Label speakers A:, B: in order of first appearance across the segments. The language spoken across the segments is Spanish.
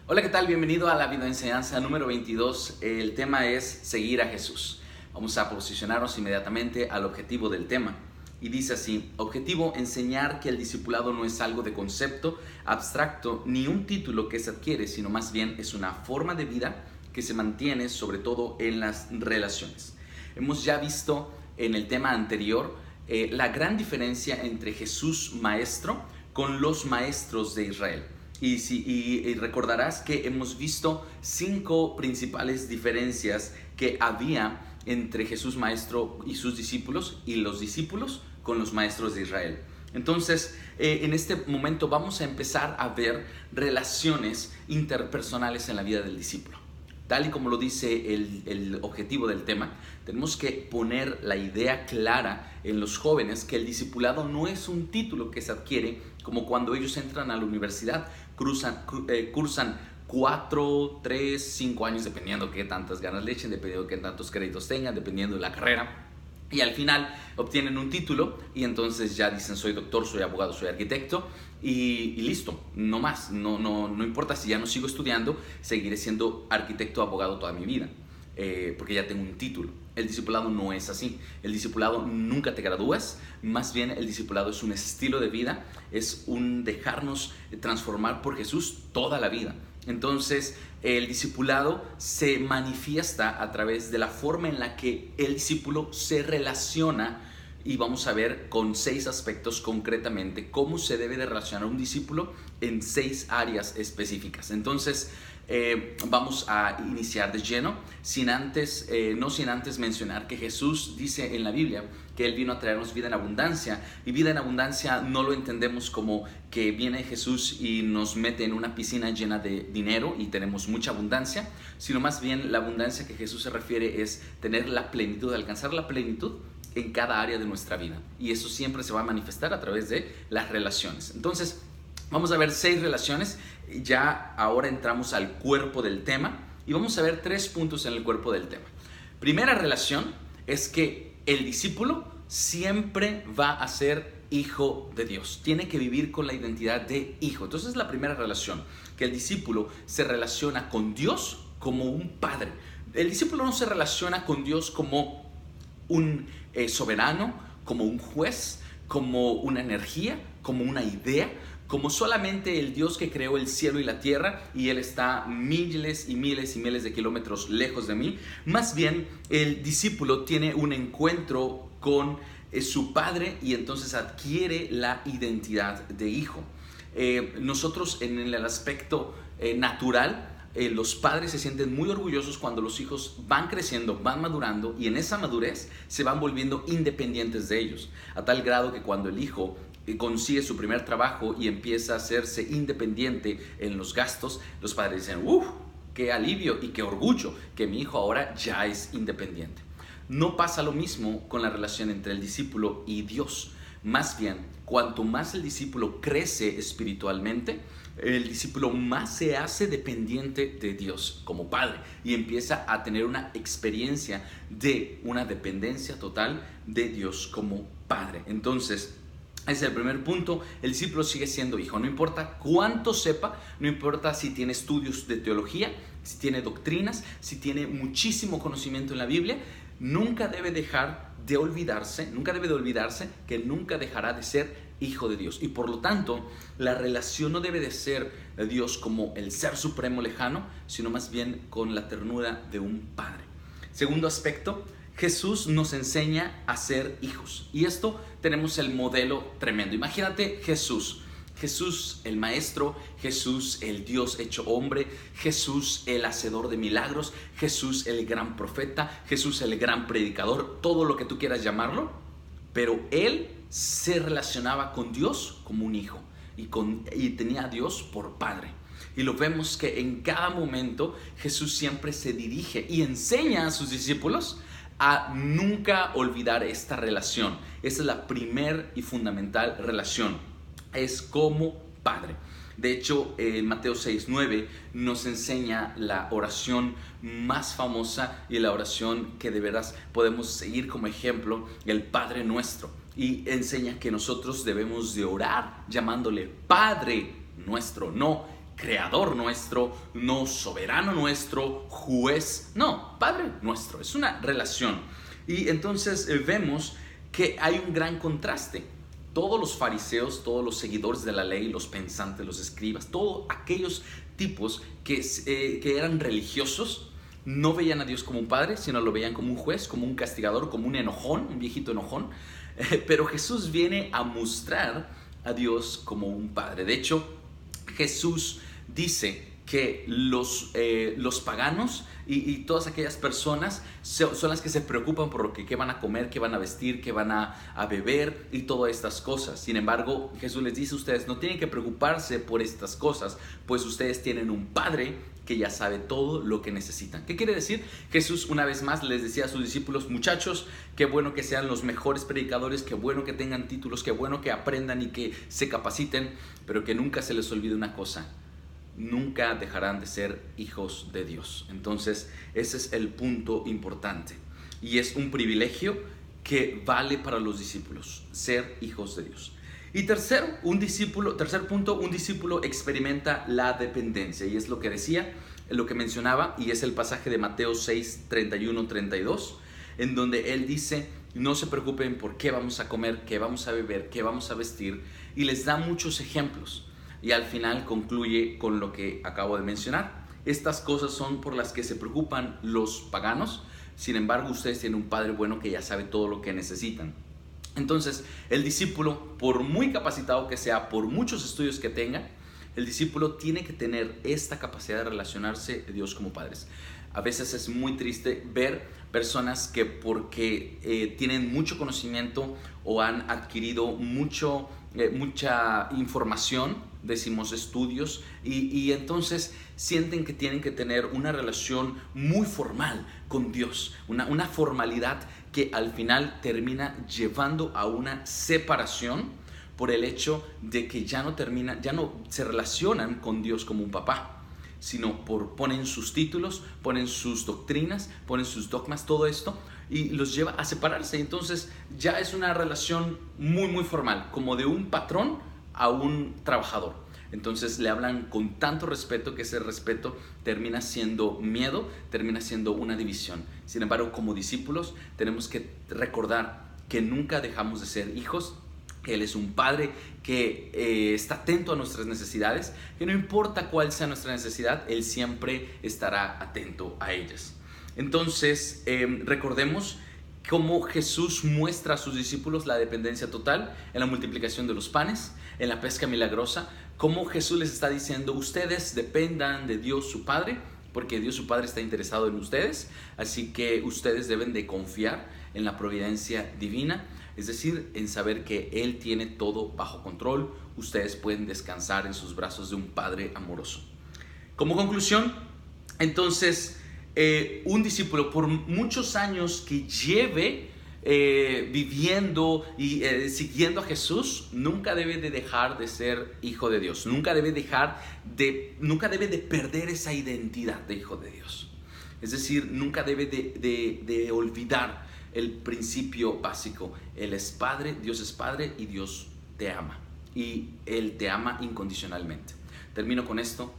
A: Hola, ¿qué tal? Bienvenido a la videoenseñanza número 22. El tema es seguir a Jesús. Vamos a posicionarnos inmediatamente al objetivo del tema. Y dice así: objetivo, enseñar que el discipulado no es algo de concepto abstracto ni un título que se adquiere, sino más bien es una forma de vida que se mantiene sobre todo en las relaciones. Hemos ya visto en el tema anterior la gran diferencia entre Jesús maestro con los maestros de Israel. Y recordarás que hemos visto 5 principales diferencias que había entre Jesús maestro y sus discípulos y los discípulos con los maestros de Israel. Entonces, en este momento vamos a empezar a ver relaciones interpersonales en la vida del discípulo. Tal y como lo dice el objetivo del tema, tenemos que poner la idea clara en los jóvenes que el discipulado no es un título que se adquiere como cuando ellos entran a la universidad, cursan 4, 3, 5 años, dependiendo de qué tantas ganas le echen, dependiendo de qué tantos créditos tengan, dependiendo de la carrera. Y al final obtienen un título y entonces ya dicen: soy doctor, soy abogado, soy arquitecto y listo, no más, no importa si ya no sigo estudiando, seguiré siendo arquitecto o abogado toda mi vida, porque ya tengo un título. El discipulado no es así. El discipulado nunca te gradúas, más bien el discipulado es un estilo de vida, es un dejarnos transformar por Jesús toda la vida. Entonces, el discipulado se manifiesta a través de la forma en la que el discípulo se relaciona, y vamos a ver con 6 aspectos concretamente cómo se debe de relacionar un discípulo en 6 áreas específicas. Entonces, vamos a iniciar de lleno, no sin antes mencionar que Jesús dice en la Biblia que Él vino a traernos vida en abundancia, y vida en abundancia no lo entendemos como que viene Jesús y nos mete en una piscina llena de dinero y tenemos mucha abundancia, sino más bien la abundancia que Jesús se refiere es tener la plenitud, alcanzar la plenitud en cada área de nuestra vida, y eso siempre se va a manifestar a través de las relaciones. Entonces, vamos a ver 6 relaciones. Ya ahora entramos al cuerpo del tema y vamos a ver 3 puntos en el cuerpo del tema. Primera relación es que el discípulo siempre va a ser hijo de Dios. Tiene que vivir con la identidad de hijo. Entonces, la primera relación, que el discípulo se relaciona con Dios como un padre. El discípulo no se relaciona con Dios como un soberano, como un juez, como una energía, como una idea, como solamente el Dios que creó el cielo y la tierra y Él está miles y miles y miles de kilómetros lejos de mí. Más bien, el discípulo tiene un encuentro con su padre y entonces adquiere la identidad de hijo. Nosotros, en el aspecto natural, los padres se sienten muy orgullosos cuando los hijos van creciendo, van madurando, y en esa madurez se van volviendo independientes de ellos, a tal grado que cuando el hijo consigue su primer trabajo y empieza a hacerse independiente en los gastos, los padres dicen: ¡uf! ¡Qué alivio y qué orgullo que mi hijo ahora ya es independiente! No pasa lo mismo con la relación entre el discípulo y Dios. Más bien, cuanto más el discípulo crece espiritualmente, el discípulo más se hace dependiente de Dios como Padre y empieza a tener una experiencia de una dependencia total de Dios como Padre. Entonces, ese es el primer punto. El discípulo sigue siendo hijo, no importa cuánto sepa, no importa si tiene estudios de teología, si tiene doctrinas, si tiene muchísimo conocimiento en la Biblia. Nunca debe de olvidarse que nunca dejará de ser hijo de Dios, y por lo tanto la relación no debe de ser de Dios como el ser supremo lejano, sino más bien con la ternura de un padre. Segundo aspecto, Jesús nos enseña a ser hijos, y esto tenemos el modelo tremendo. Imagínate Jesús el maestro, Jesús el Dios hecho hombre, Jesús el hacedor de milagros, Jesús el gran profeta, Jesús el gran predicador, todo lo que tú quieras llamarlo, pero Él se relacionaba con Dios como un hijo y tenía a Dios por padre. Y lo vemos que en cada momento Jesús siempre se dirige y enseña a sus discípulos a nunca olvidar esta relación. Esa es la primer y fundamental relación. Es como padre. De hecho, Mateo 6:9 nos enseña la oración más famosa y la oración que de veras podemos seguir como ejemplo, el Padre Nuestro. Y enseña que nosotros debemos de orar llamándole Padre Nuestro, no creador nuestro, no soberano nuestro, juez, no, Padre nuestro. Es una relación. Y entonces vemos que hay un gran contraste. Todos los fariseos, todos los seguidores de la ley, los pensantes, los escribas, todos aquellos tipos que eran religiosos, no veían a Dios como un padre, sino lo veían como un juez, como un castigador, como un enojón, un viejito enojón. Pero Jesús viene a mostrar a Dios como un padre. De hecho, Jesús dice que los paganos y todas aquellas personas son las que se preocupan por lo que qué van a comer, qué van a vestir, qué van a beber y todas estas cosas. Sin embargo, Jesús les dice: ustedes no tienen que preocuparse por estas cosas, pues ustedes tienen un Padre que ya sabe todo lo que necesitan. ¿Qué quiere decir? Jesús una vez más les decía a sus discípulos: muchachos, qué bueno que sean los mejores predicadores, qué bueno que tengan títulos, qué bueno que aprendan y que se capaciten, pero que nunca se les olvide una cosa: nunca dejarán de ser hijos de Dios. Entonces, ese es el punto importante. Y es un privilegio que vale para los discípulos, ser hijos de Dios. Y tercer punto, un discípulo experimenta la dependencia. Y es lo que decía, lo que mencionaba, y es el pasaje de Mateo 6, 31, 32, en donde él dice: no se preocupen por qué vamos a comer, qué vamos a beber, qué vamos a vestir. Y les da muchos ejemplos. Y al final concluye con lo que acabo de mencionar. Estas cosas son por las que se preocupan los paganos. Sin embargo, ustedes tienen un Padre bueno que ya sabe todo lo que necesitan. Entonces, el discípulo, por muy capacitado que sea, por muchos estudios que tenga, el discípulo tiene que tener esta capacidad de relacionarse a Dios como padres. A veces es muy triste ver personas que porque tienen mucho conocimiento o han adquirido mucha información, decimos estudios, y entonces sienten que tienen que tener una relación muy formal con Dios, una formalidad que al final termina llevando a una separación por el hecho de que ya no se relacionan con Dios como un papá, sino ponen sus títulos, ponen sus doctrinas, ponen sus dogmas, todo esto, y los lleva a separarse. Entonces ya es una relación muy muy formal, como de un patrón a un trabajador. Entonces le hablan con tanto respeto que ese respeto termina siendo miedo, termina siendo una división. Sin embargo, como discípulos tenemos que recordar que nunca dejamos de ser hijos. Él es un Padre que está atento a nuestras necesidades, que no importa cuál sea nuestra necesidad, Él siempre estará atento a ellas. Entonces, recordemos cómo Jesús muestra a sus discípulos la dependencia total en la multiplicación de los panes, en la pesca milagrosa, cómo Jesús les está diciendo: ustedes dependan de Dios su Padre, porque Dios su Padre está interesado en ustedes, así que ustedes deben de confiar en la providencia divina, es decir, en saber que Él tiene todo bajo control. Ustedes pueden descansar en sus brazos de un Padre amoroso. Como conclusión, entonces, un discípulo, por muchos años que lleve viviendo y siguiendo a Jesús, nunca debe de dejar de ser hijo de Dios. Nunca debe de perder esa identidad de hijo de Dios. Es decir, nunca debe de olvidar el principio básico: Él es Padre, Dios es Padre y Dios te ama. Y Él te ama incondicionalmente. Termino con esto.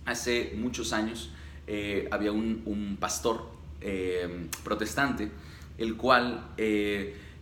A: Hace muchos años había un pastor protestante, el cual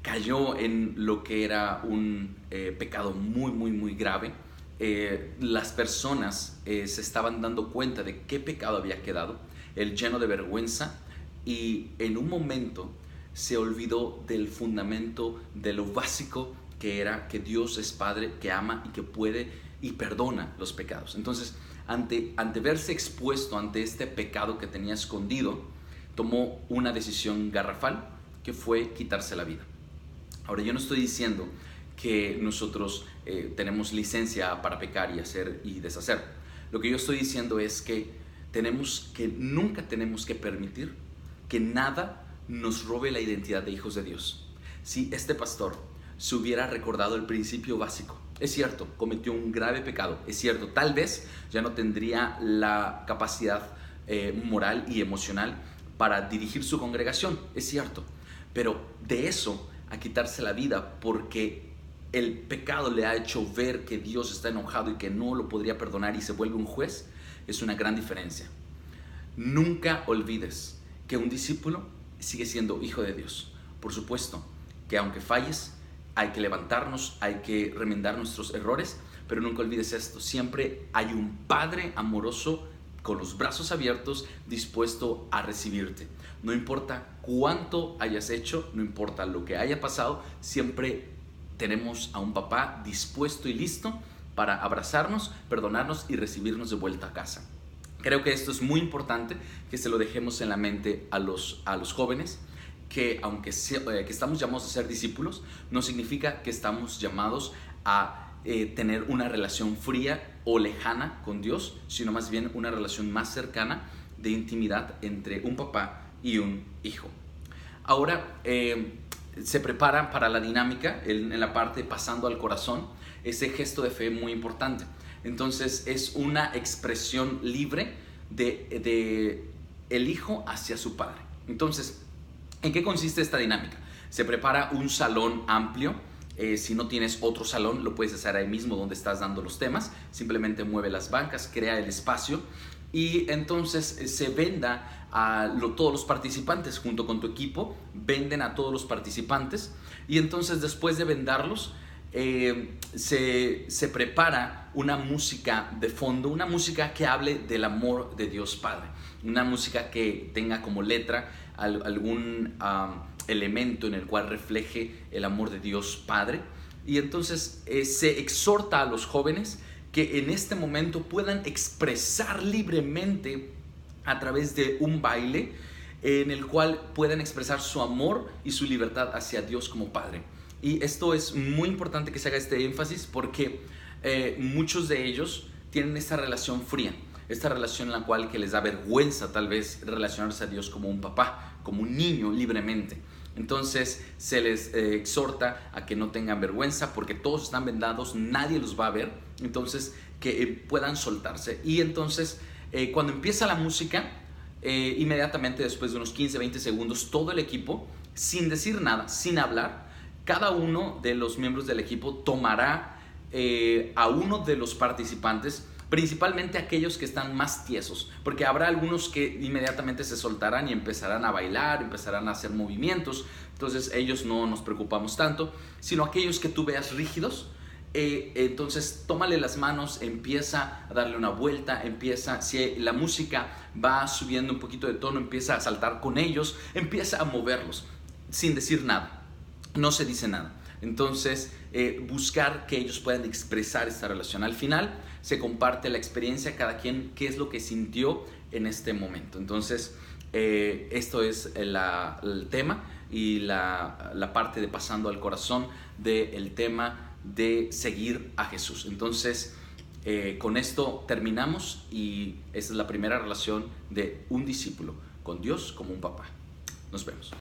A: cayó en lo que era un pecado muy, muy, muy grave. Las personas se estaban dando cuenta de qué pecado había quedado, él lleno de vergüenza, y en un momento se olvidó del fundamento, de lo básico que era que Dios es Padre, que ama y que puede y perdona los pecados. Entonces, ante verse expuesto ante este pecado que tenía escondido, tomó una decisión garrafal, que fue quitarse la vida. Ahora, yo no estoy diciendo que nosotros tenemos licencia para pecar y hacer y deshacer. Lo que yo estoy diciendo es que nunca tenemos que permitir que nada nos robe la identidad de hijos de Dios. Si este pastor se hubiera recordado el principio básico, es cierto, cometió un grave pecado, es cierto, tal vez ya no tendría la capacidad moral y emocional para dirigir su congregación, es cierto, pero de eso a quitarse la vida porque el pecado le ha hecho ver que Dios está enojado y que no lo podría perdonar y se vuelve un juez, es una gran diferencia. Nunca olvides que un discípulo sigue siendo hijo de Dios. Por supuesto que aunque falles, hay que levantarnos, hay que remendar nuestros errores, pero nunca olvides esto: siempre hay un Padre amoroso con los brazos abiertos, dispuesto a recibirte. No importa cuánto hayas hecho, no importa lo que haya pasado, siempre tenemos a un papá dispuesto y listo para abrazarnos, perdonarnos y recibirnos de vuelta a casa. Creo que esto es muy importante, que se lo dejemos en la mente a los jóvenes, que aunque que estamos llamados a ser discípulos, no significa que estamos llamados a tener una relación fría o lejana con Dios, sino más bien una relación más cercana de intimidad entre un papá y un hijo. Ahora se prepara para la dinámica en la parte pasando al corazón, ese gesto de fe muy importante. Entonces es una expresión libre de el hijo hacia su padre. Entonces, ¿en qué consiste esta dinámica? Se prepara un salón amplio. Si no tienes otro salón, lo puedes hacer ahí mismo donde estás dando los temas. Simplemente mueve las bancas, crea el espacio y entonces se venda a todos los participantes junto con tu equipo. Venden a todos los participantes y entonces después de vendarlos se prepara una música de fondo, una música que hable del amor de Dios Padre, una música que tenga como letra algún elemento en el cual refleje el amor de Dios Padre. Y entonces se exhorta a los jóvenes que en este momento puedan expresar libremente a través de un baile en el cual puedan expresar su amor y su libertad hacia Dios como Padre. Y esto es muy importante que se haga este énfasis porque muchos de ellos tienen esta relación fría, esta relación en la cual que les da vergüenza tal vez relacionarse a Dios como un papá, como un niño libremente. Entonces se les exhorta a que no tengan vergüenza porque todos están vendados, nadie los va a ver, entonces que puedan soltarse. Y entonces cuando empieza la música, inmediatamente después de unos 15-20 segundos, todo el equipo, sin decir nada, sin hablar, cada uno de los miembros del equipo tomará a uno de los participantes, principalmente aquellos que están más tiesos, porque habrá algunos que inmediatamente se soltarán y empezarán a bailar, empezarán a hacer movimientos. Entonces ellos no nos preocupamos tanto, sino aquellos que tú veas rígidos. Entonces tómale las manos, empieza a darle una vuelta, si la música va subiendo un poquito de tono, empieza a saltar con ellos, empieza a moverlos sin decir nada, no se dice nada. Entonces buscar que ellos puedan expresar esta relación. Al final se comparte la experiencia, cada quien qué es lo que sintió en este momento. Entonces esto es el tema y la parte de pasando al corazón del tema de seguir a Jesús. Entonces con esto terminamos y esta es la primera relación de un discípulo con Dios como un papá. Nos vemos.